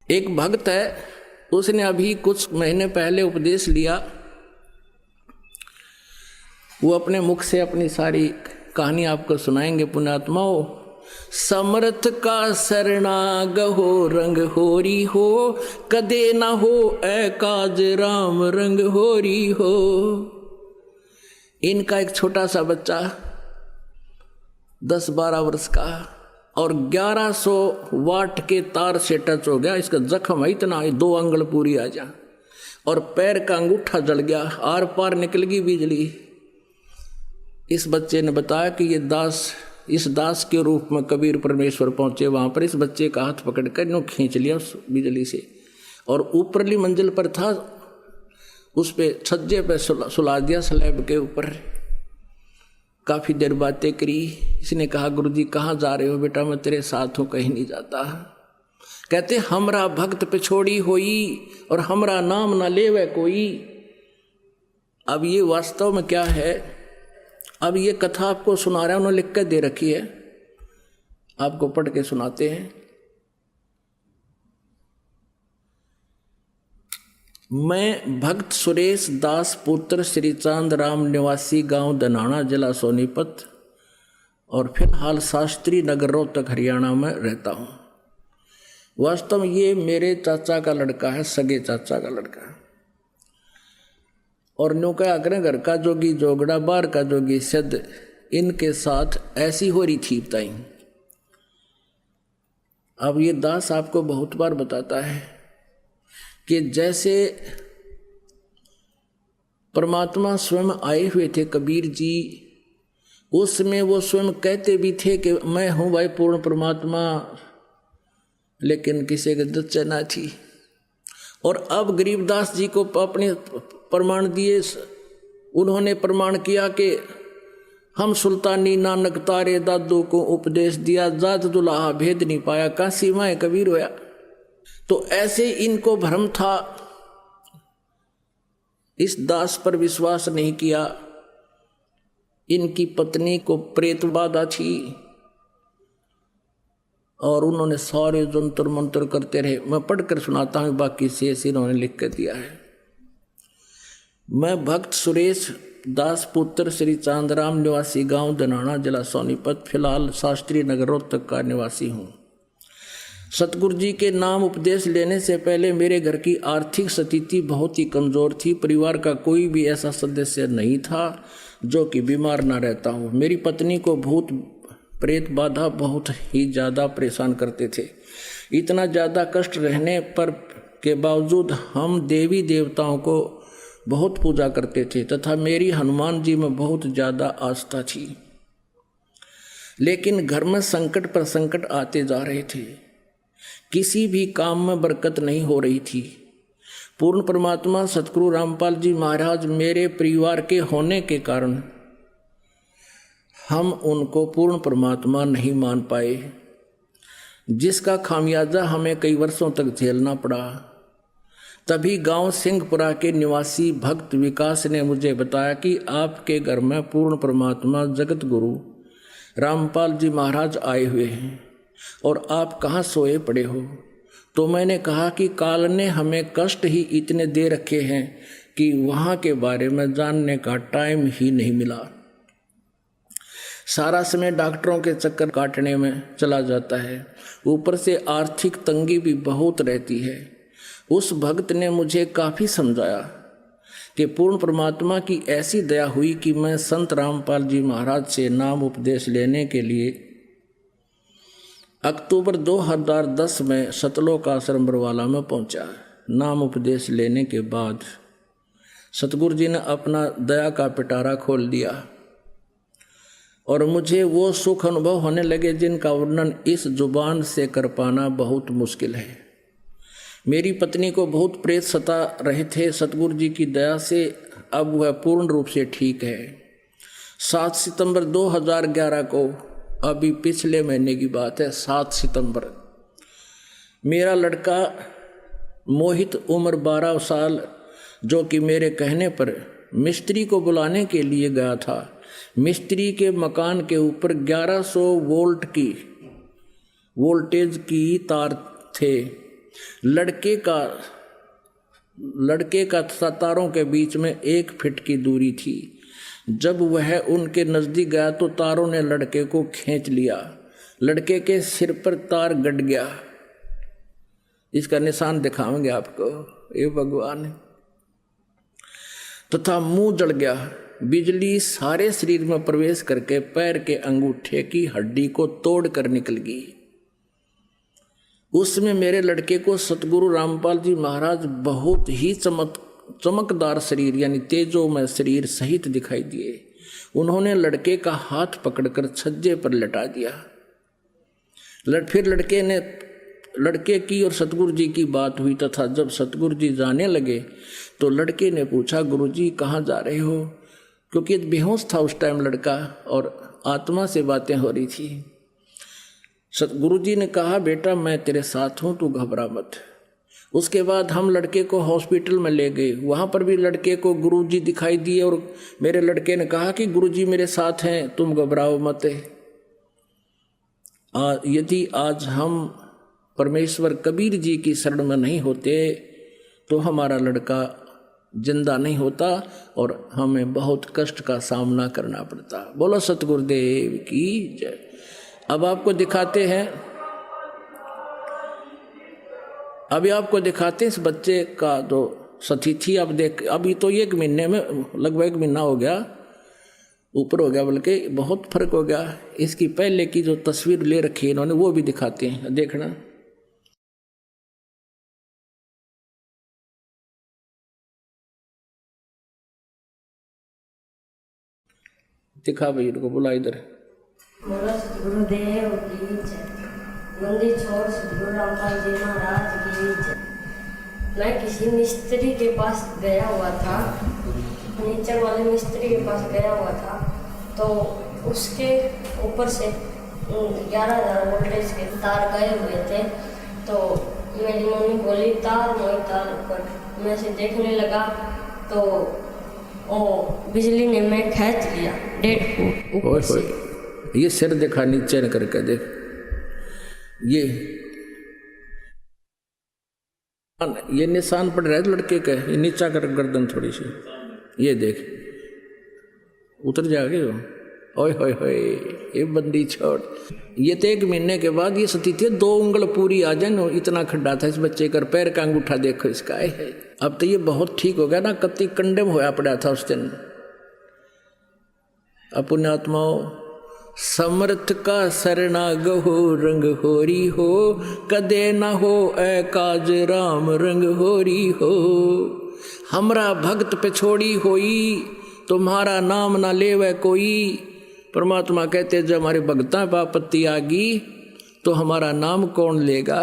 एक भक्त है, उसने अभी कुछ महीने पहले उपदेश लिया। वो अपने मुख से अपनी सारी कहानी आपको सुनाएंगे पुण्यात्माओं। समर्थ का शरणाग हो रंग होरी हो, कदे ना हो ए काज राम रंग होरी हो। इनका एक छोटा सा बच्चा 10-12 वर्ष का और 1100 वाट के तार से टच हो गया। इसका जख्म है इतना, 2 अंगुल पूरी आ जा, और पैर का अंगूठा जल गया, आर पार निकल गई बिजली। इस बच्चे ने बताया कि ये दास, इस दास के रूप में कबीर परमेश्वर पहुंचे। वहां पर इस बच्चे का हाथ पकड़ कर नो खींच लिया उस बिजली से, और ऊपरली मंजिल पर था, उस पे छज्जे पे सुला दिया स्लैब के ऊपर। काफी देर बातें करी। इसने कहा गुरुजी कहाँ जा रहे हो? बेटा मैं तेरे साथ हूँ, कहीं नहीं जाता। कहते हमरा भक्त पे छोड़ी होई और हमरा नाम ना लेवे कोई। अब ये वास्तव में क्या है? अब ये कथा आपको सुना रहा है, उन्होंने लिख कर दे रखी है, आपको पढ़ के सुनाते हैं। मैं भक्त सुरेश दास पुत्र श्री चांद राम निवासी गांव दनाना जिला सोनीपत और फिलहाल शास्त्री नगर रोहतक हरियाणा में रहता हूँ। वास्तव में ये मेरे चाचा का लड़का है, सगे चाचा का लड़का। और न्यू क्या करें, घर का जोगी जोगड़ा बार का जोगी सिद्ध, इनके साथ ऐसी हो रही थी बताई। अब ये दास आपको बहुत बार बताता है कि जैसे परमात्मा स्वयं आए हुए थे कबीर जी, उसमें वो स्वयं कहते भी थे कि मैं हूँ भाई पूर्ण परमात्मा, लेकिन किसी के दच्चे ना थी। और अब गरीबदास जी को अपने प्रमाण दिए, उन्होंने प्रमाण किया कि हम सुल्तानी नानक तारे दादू को उपदेश दिया, जात दुल्हा भेद नहीं पाया, काशी माए कबीर होया। तो ऐसे इनको भ्रम था, इस दास पर विश्वास नहीं किया। इनकी पत्नी को प्रेत बाधा थी और उन्होंने सारे जंतर मंत्र करते रहे। मैं पढ़कर सुनाता हूँ, बाकी शेष इन्होंने लिख कर दिया है। मैं भक्त सुरेश दास पुत्र श्री चांदराम निवासी गांव दनाना जिला सोनीपत, फिलहाल शास्त्री नगर रोहतक का निवासी हूँ। सतगुरु जी के नाम उपदेश लेने से पहले मेरे घर की आर्थिक स्थिति बहुत ही कमज़ोर थी। परिवार का कोई भी ऐसा सदस्य नहीं था जो कि बीमार ना रहता हो। मेरी पत्नी को भूत प्रेत बाधा बहुत ही ज़्यादा परेशान करते थे। इतना ज़्यादा कष्ट रहने पर के बावजूद हम देवी देवताओं को बहुत पूजा करते थे तथा मेरी हनुमान जी में बहुत ज़्यादा आस्था थी। लेकिन घर में संकट पर संकट आते जा रहे थे, किसी भी काम में बरकत नहीं हो रही थी। पूर्ण परमात्मा सतगुरु रामपाल जी महाराज मेरे परिवार के होने के कारण हम उनको पूर्ण परमात्मा नहीं मान पाए, जिसका खामियाजा हमें कई वर्षों तक झेलना पड़ा। तभी गांव सिंहपुरा के निवासी भक्त विकास ने मुझे बताया कि आपके घर में पूर्ण परमात्मा जगत गुरु रामपाल जी महाराज आए हुए हैं और आप कहाँ सोए पड़े हो। तो मैंने कहा कि काल ने हमें कष्ट ही इतने दे रखे हैं कि वहाँ के बारे में जानने का टाइम ही नहीं मिला। सारा समय डॉक्टरों के चक्कर काटने में चला जाता है, ऊपर से आर्थिक तंगी भी बहुत रहती है। उस भक्त ने मुझे काफ़ी समझाया कि पूर्ण परमात्मा की ऐसी दया हुई कि मैं संत रामपाल जी महाराज से नाम उपदेश लेने के लिए अक्टूबर 2010 में सतलोक आश्रम बरवाला में पहुंचा। नाम उपदेश लेने के बाद सतगुरु जी ने अपना दया का पिटारा खोल दिया और मुझे वो सुख अनुभव होने लगे जिनका वर्णन इस जुबान से कर पाना बहुत मुश्किल है। मेरी पत्नी को बहुत प्रेत सता रहे थे, सतगुरु जी की दया से अब वह पूर्ण रूप से ठीक है। 7 सितंबर 2011 को, अभी पिछले महीने की बात है, 7 सितंबर, मेरा लड़का मोहित उम्र 12 साल, जो कि मेरे कहने पर मिस्त्री को बुलाने के लिए गया था। मिस्त्री के मकान के ऊपर 1100 वोल्ट की वोल्टेज की तार थे लड़के का तथा तारों के बीच में 1 फीट की दूरी थी। जब वह उनके नजदीक गया तो तारों ने लड़के को खींच लिया। लड़के के सिर पर तार गड़ गया। इसका निशान दिखाएंगे आपको, ये भगवान। तथा मुंह जल गया। बिजली सारे शरीर में प्रवेश करके पैर के अंगूठे की हड्डी को तोड़ कर निकल गई। उसमें मेरे लड़के को सतगुरु रामपाल जी महाराज बहुत ही चमकदार शरीर यानी तेजोमय शरीर सहित दिखाई दिए। उन्होंने लड़के का हाथ पकड़कर छज्जे पर लटा दिया। फिर लड़के की और सतगुरु जी की बात हुई तथा जब सतगुरु जी जाने लगे तो लड़के ने पूछा, गुरु जी कहाँ जा रहे हो? क्योंकि बेहोश था उस टाइम लड़का और आत्मा से बातें हो रही थी। सतगुरु जी ने कहा, बेटा मैं तेरे साथ हूँ, तू घबरा मत। उसके बाद हम लड़के को हॉस्पिटल में ले गए। वहाँ पर भी लड़के को गुरु जी दिखाई दिए और मेरे लड़के ने कहा कि गुरु जी मेरे साथ हैं, तुम घबराओ मत। यदि आज हम परमेश्वर कबीर जी की शरण में नहीं होते तो हमारा लड़का जिंदा नहीं होता और हमें बहुत कष्ट का सामना करना पड़ता। बोलो सतगुरुदेव की जय। अब आपको दिखाते हैं, अभी आपको दिखाते हैं इस बच्चे का जो सतिथि। अब देख, अभी तो 1 महीने में लगभग 1 महीना हो गया, ऊपर हो गया, बल्कि बहुत फर्क हो गया। इसकी पहले की जो तस्वीर ले रखी है इन्होंने वो भी दिखाते हैं, देखना। दिखा भाई, इनको बुला इधर। बोलो सतगुरुदेव की जय। मंदिर छोड़ सतगुरु रामपाल जी महाराज की जय। मैं किसी मिस्त्री के पास गया हुआ था, नीचे वाले मिस्त्री के पास गया हुआ था, तो उसके ऊपर से 11,000 वोल्टेज के तार गए हुए थे। तो मेरी मम्मी बोली तार मोई तार ऊपर। मैं से देखने लगा तो बिजली ने मैं खींच लिया 1.5 फुट ऊपर से। ये सिर देखा नीचे न करके देख, ये निशान पड़ रहा है लड़के का। ये नीचा कर गर्दन थोड़ी सी, ये देख उतर जाएगी वो। ओए होए होए, ये बंदी छोड़। ये तो 1 महीने के बाद ये स्थिति 2 उंगल पूरी आ जाए। इतना खड्डा था इस बच्चे का, पैर का अंगूठा देखो इसका है। अब तो ये बहुत ठीक हो गया ना, कति कंडम होया पड़ा था उस दिन। पुण्यात्माओं, समर्थ का शरणाग हो रंग होरी हो, कदे ना हो ए काज राम रंग होरी हो। हमरा भक्त पे छोड़ी होई, तुम्हारा नाम ना लेवे कोई। परमात्मा कहते जब हमारे भक्ता पर आपत्ति आ गई तो हमारा नाम कौन लेगा।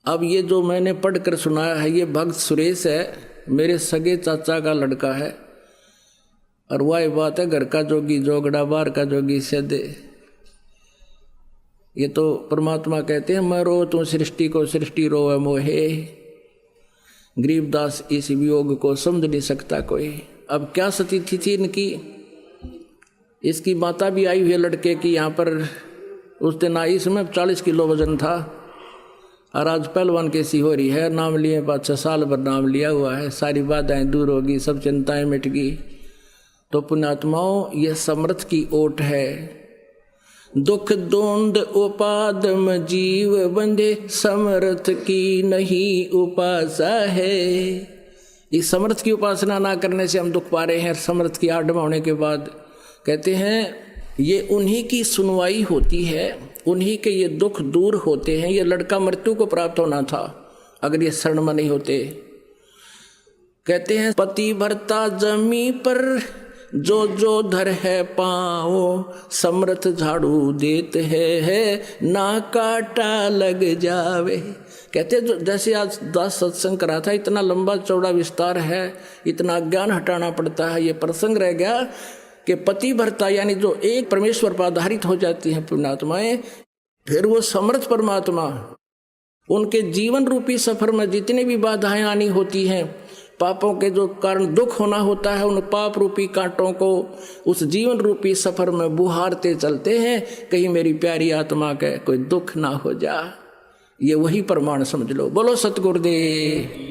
अब ये जो मैंने पढ़कर सुनाया है, ये भक्त सुरेश है, मेरे सगे चाचा का लड़का है। और वही बात है, घर का जोगी जोगड़ा, बाहर का जोगी सदे। ये तो परमात्मा कहते हैं, मैं रो तू सृष्टि को, सृष्टि रोवे मोहे। गरीबदास इस वियोग को समझ नहीं सकता कोई। अब क्या स्थिति थी इनकी। इसकी माता भी आई हुई है लड़के की यहाँ पर। उस दिन आई, इसमें 40 किलो वजन था और आज पहलवान कैसी हो रही है। नाम लिए 5-6 साल भर नाम लिया हुआ है, सारी बाधाएं दूर होगी, सब चिंताएं मिट गई। तो पुण्यात्माओं, ये समर्थ की ओट है। दुख द्वंद उपादम जीव बंधे, समर्थ की नहीं उपासा है। इस समर्थ की उपासना ना करने से हम दुख पा रहे हैं। समर्थ की आड़ में होने के बाद कहते हैं ये उन्हीं की सुनवाई होती है, उन्हीं के ये दुख दूर होते हैं। ये लड़का मृत्यु को प्राप्त होना था अगर ये शरण में नहीं होते। कहते हैं पति भरता जमी पर जो जो धर है पाँव, समर्थ झाड़ू देते है ना काटा लग जावे। कहते जो जैसे आज 10 सत्संग करा था, इतना लंबा चौड़ा विस्तार है, इतना ज्ञान हटाना पड़ता है। ये प्रसंग रह गया कि पति भरता यानी जो एक परमेश्वर पर आधारित हो जाती हैं पुण्यात्माएं, फिर वो समर्थ परमात्मा उनके जीवन रूपी सफर में जितनी भी बाधाएं आनी होती हैं, पापों के जो कारण दुख होना होता है, उन पाप रूपी कांटों को उस जीवन रूपी सफर में बुहारते चलते हैं, कहीं मेरी प्यारी आत्मा के कोई दुख ना हो जा। ये वही प्रमाण समझ लो। बोलो सतगुरुदेव।